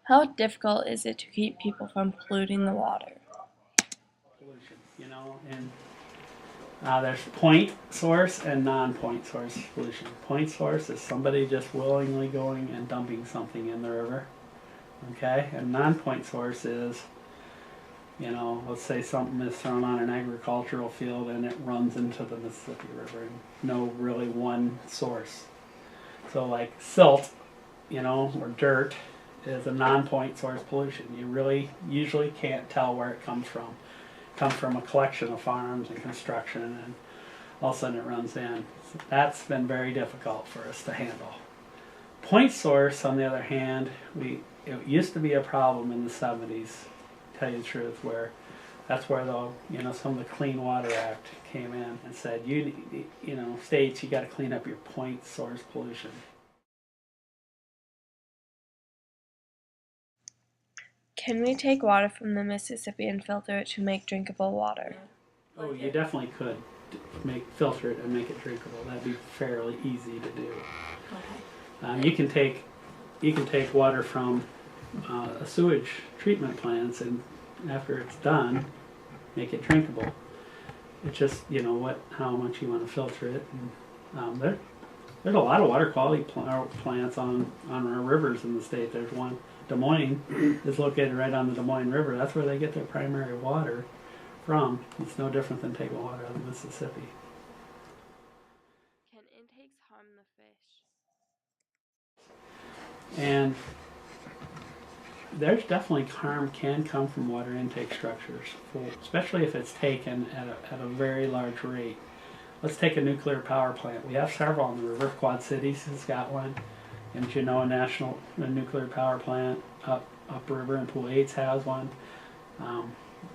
How difficult is it to keep people from polluting the water? Pollution, and there's point source and non-point source pollution. Point source is somebody just willingly going and dumping something in the river, okay? And non-point source is, let's say something is thrown on an agricultural field and it runs into the Mississippi River, and no really one source. So like silt, or dirt is a non-point source pollution. You really usually can't tell where it comes from. It comes from a collection of farms and construction, and all of a sudden it runs in. So that's been very difficult for us to handle. Point source, on the other hand, it used to be a problem in the 70s, to tell you the truth, where that's where some of the Clean Water Act came in and said, states, you got to clean up your point source pollution. Can we take water from the Mississippi and filter it to make drinkable water? Oh, you definitely could filter it and make it drinkable. That'd be fairly easy to do. Okay. You can take water from a sewage treatment plants, and after it's done, make it drinkable. It's just how much you want to filter it. And, there's a lot of water quality plants on our rivers in the state. There's one, Des Moines, is located right on the Des Moines River. That's where they get their primary water from. It's no different than taking water out of the Mississippi. Can intakes harm the fish? And there's definitely harm can come from water intake structures, especially if it's taken at a very large rate. Let's take a nuclear power plant. We have several on the river. Quad Cities has got one. And Genoa National Nuclear Power Plant upriver in Pool 8 has one.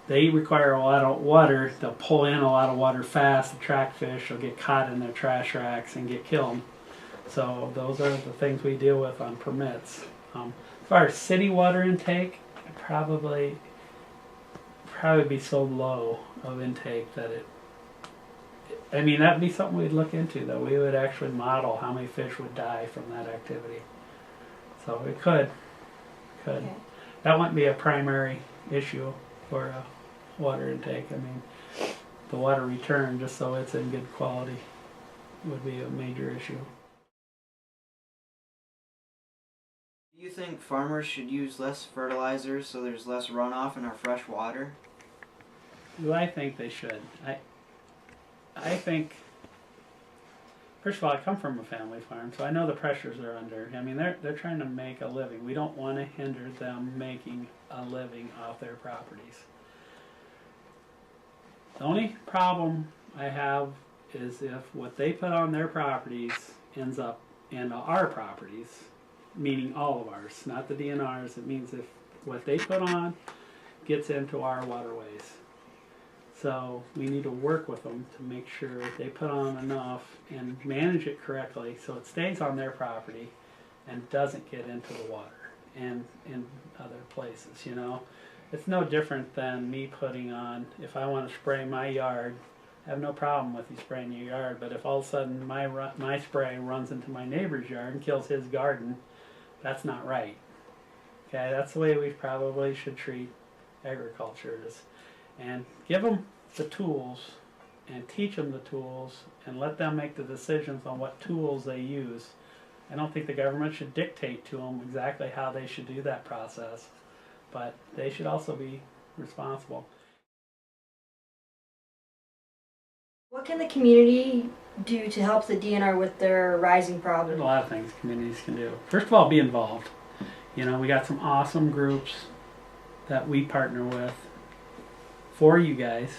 They require a lot of water. They'll pull in a lot of water fast. The track fish will get caught in their trash racks and get killed. So those are the things we deal with on permits. As far as city water intake, probably be so low of intake that that'd be something we'd look into, though. We would actually model how many fish would die from that activity. So it could. Okay. That wouldn't be a primary issue for water intake. The water return, just so it's in good quality, would be a major issue. Do you think farmers should use less fertilizers so there's less runoff in our fresh water? Do I think they should? I think, first of all, I come from a family farm, so I know the pressures they're under. They're trying to make a living. We don't want to hinder them making a living off their properties. The only problem I have is if what they put on their properties ends up in our properties, meaning all of ours, not the DNRs. It means if what they put on gets into our waterways. So we need to work with them to make sure they put on enough and manage it correctly so it stays on their property and doesn't get into the water and in other places, It's no different than me putting on, if I want to spray my yard, I have no problem with you spraying your yard, but if all of a sudden my spray runs into my neighbor's yard and kills his garden, that's not right. Okay, that's the way we probably should treat agriculture, and give them the tools and teach them the tools and let them make the decisions on what tools they use. I don't think the government should dictate to them exactly how they should do that process, but they should also be responsible. What can the community do to help the DNR with their rising problem? There's a lot of things communities can do. First of all, be involved. We got some awesome groups that we partner with for you guys.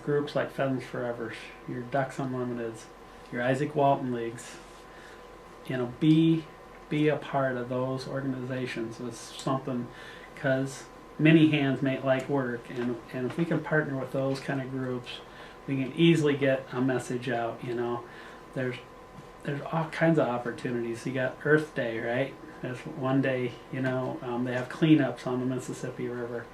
Groups like Pheasants Forever, your Ducks Unlimited, your Isaac Walton Leagues. Be a part of those organizations with something, because many hands make light work, and if we can partner with those kind of groups, we can easily get a message out. There's all kinds of opportunities. You got Earth Day, right? There's one day, they have cleanups on the Mississippi River.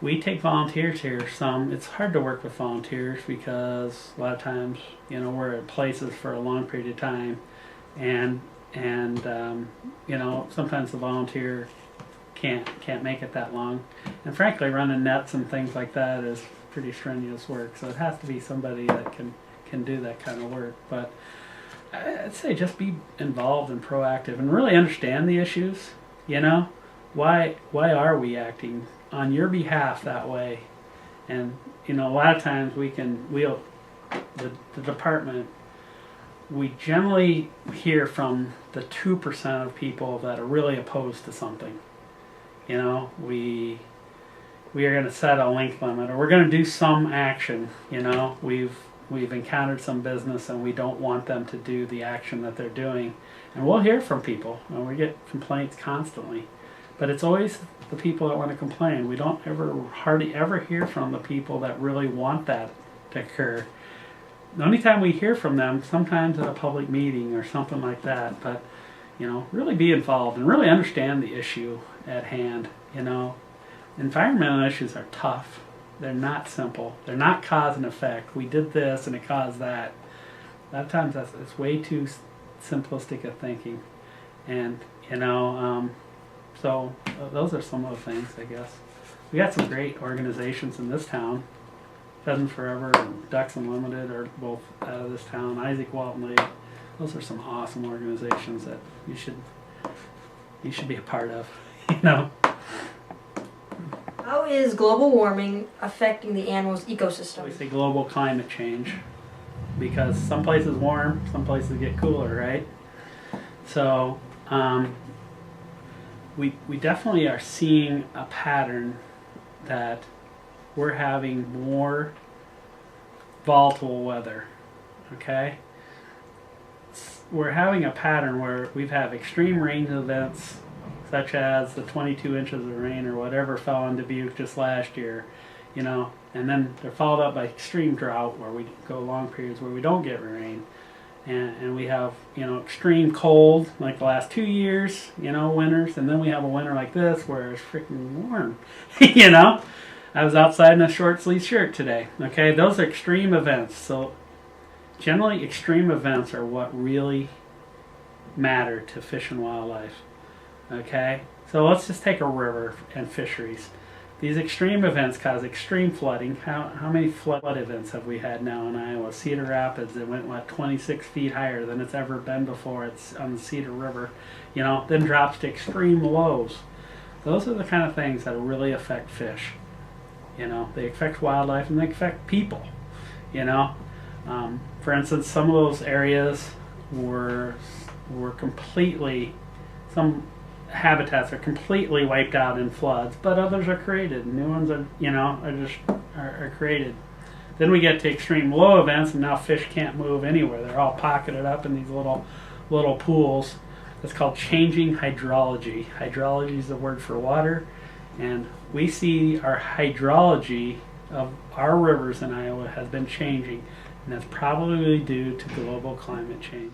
We take volunteers here. It's hard to work with volunteers because a lot of times, we're at places for a long period of time, and and you know, sometimes the volunteer can't make it that long, and frankly running nets and things like that is pretty strenuous work, so it has to be somebody that can do that kind of work. But I'd say just be involved and proactive and really understand the issues. You know, why are we acting on your behalf that way? And you know, a lot of times we'll the department, we generally hear from the 2% of people that are really opposed to something. You know, we are going to set a length limit, or we're going to do some action. You know, we've encountered some business and we don't want them to do the action that they're doing, and we'll hear from people, and we get complaints constantly. But it's always the people that want to complain. We don't hardly ever hear from the people that really want that to occur. The only time we hear from them, sometimes at a public meeting or something like that. But you know, really be involved and really understand the issue at hand. You know, environmental issues are tough. They're not simple. They're not cause and effect. We did this and it caused that. A lot of times it's way too simplistic of thinking. And you know, so those are some of the things, I guess. We got some great organizations in this town. Pheasant Forever and Ducks Unlimited are both out of this town. Isaac Walton Lake. Those are some awesome organizations that you should be a part of. You know. How is global warming affecting the animals' We ecosystem? say global climate change, because some places warm, some places get cooler, right? So we definitely are seeing a pattern that we're having more volatile weather. Okay, we're having a pattern where we've had extreme rain events, such as the 22 inches of rain or whatever fell in Dubuque just last year, you know, and then they're followed up by extreme drought, where we go long periods where we don't get rain, and we have, you know, extreme cold like the last 2 years, you know, winters, and then we have a winter like this where it's freaking warm. You know, I was outside in a short sleeve shirt today. Okay, those are extreme events. So generally extreme events are what really matter to fish and wildlife. Okay, so let's just take a river and fisheries. These extreme events cause extreme flooding. How many flood events have we had now in Iowa? Cedar Rapids, it went, what, 26 feet higher than it's ever been before. It's on the Cedar River, you know, then drops to extreme lows. Those are the kind of things that really affect fish. You know, they affect wildlife and they affect people. You know, for instance, some of those areas were completely, some habitats are completely wiped out in floods, but others are created. New ones are, you know, are created. Then we get to extreme low events, and now fish can't move anywhere. They're all pocketed up in these little pools. It's called changing hydrology. Hydrology is the word for water, and we see our hydrology of our rivers in Iowa has been changing, and that's probably due to global climate change.